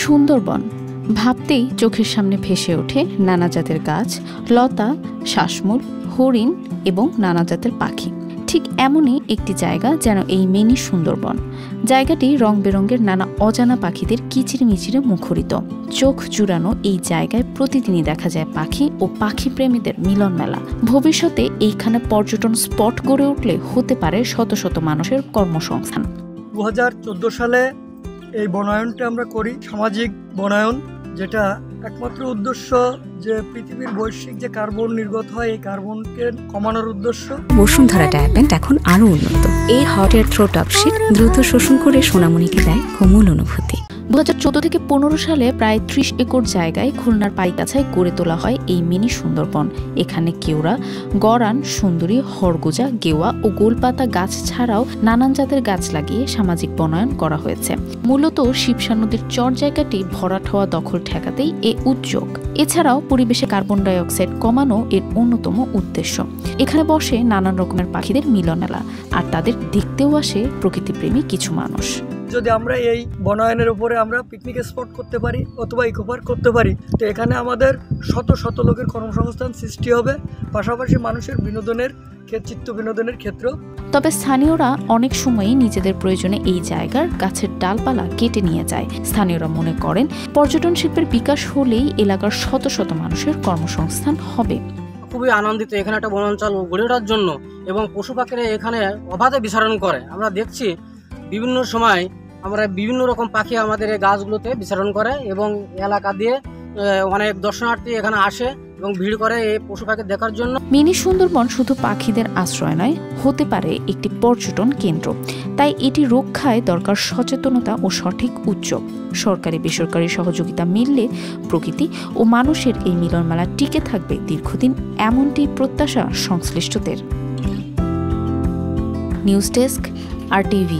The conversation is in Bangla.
সুন্দরবন ভাবতেই চোখের সামনে ভেসে ওঠে নানা জাতের গাছ, লতা, শ্বাসমূল, হরিণ এবং নানা জাতের পাখি। ঠিক এমনই একটি জায়গা যেন এই মিনি সুন্দরবন। জায়গাটি রং বেরঙের নানা অজানা পাখিদের কিচিরমিচিরে মুখরিত। চোখ জুড়ানো এই জায়গায় প্রতিদিনই দেখা যায় পাখি ও পাখি প্রেমীদের মিলন মেলা। ভবিষ্যতে এইখানে পর্যটন স্পট গড়ে উঠলে হতে পারে শত শত মানুষের কর্মসংস্থান। 2014 সালে এই বনায়নটা আমরা করি, সামাজিক বনায়ন, যেটা একমাত্র উদ্দেশ্য যে পৃথিবীর বৈশ্বিক যে কার্বন নির্গত হয় এই কার্বনকে কমানোর উদ্দেশ্য। বসুন্ধরা ডায়াপেন্ট এখন আরো উন্নত। এই hot air through top sheet দ্রুত শোষণ করে সোনামণিকে দেয় কোমল অনুভূতি। 2014 থেকে 15 সালে প্রায় 30 একর জায়গায় খুলনার পাইকাছায় গড়ে তোলা হয় এই মিনি সুন্দরবন। এখানে কেওড়া, গরান, সুন্দরী, হরগোজা, গেওয়া ও গোলপাতা গাছ ছাড়াও নানান জাতের গাছ লাগিয়ে সামাজিক বনায়ন করা হয়েছে। মূলত শিবসা নদীর চর জায়গাটি ভরাট হওয়া দখল ঠেকাতেই এ উদ্যোগ। এছাড়াও পরিবেশে কার্বন ডাই অক্সাইড কমানো এর অন্যতম উদ্দেশ্য। এখানে বসে নানান রকমের পাখিদের মিলন মেলা, আর তাদের দেখতেও আসে প্রকৃতিপ্রেমী কিছু মানুষ। যদি আমরা এই বনায়নের উপরে আমরা পিকনিক স্পট করতে পারি অথবা ইকো পার্ক করতে পারি, তো এখানে আমাদের শত শত লোকের কর্মসংস্থান সৃষ্টি হবে, পাশাপাশি মানুষের বিনোদনের চিত্ত বিনোদনের ক্ষেত্র। তবে স্থানীয়রা অনেক সময়ই নিজেদের প্রয়োজনে এই জায়গার গাছের ডালপালা কেটে নিয়ে যায়। স্থানীয়রা মনে করেন পর্যটন শিল্পের বিকাশ হলেই এলাকার শত শত মানুষের কর্মসংস্থান হবে। খুবই আনন্দিত এখানে একটা বনাঞ্চল গড়ে ওঠার জন্য, এবং পশু পাখিরা এখানে অবাধে বিচরণ করে। আমরা দেখছি বিভিন্ন সময় আমরা বিভিন্ন রকম পাখি আমাদের এই গাছগুলোতে বিচরণ করে, এবং এলাকা দিয়ে অনেক দর্শনার্থী এখানে আসে এবং ভিড় করে এই পশু পাখি দেখার জন্য। মিনি সুন্দরবন শুধু পাখিদের আশ্রয় নয়, হতে পারে একটি পর্যটন কেন্দ্র। তাই এটি রক্ষায় দরকার সচেতনতা ও সঠিক উদ্যোগ। সরকারি বেসরকারি সহযোগিতা মিললে প্রকৃতি ও মানুষের এই মিলনমেলা টিকে থাকবে দীর্ঘদিন, এমনটি প্রত্যাশা সংশ্লিষ্টদের। News desk, RTV।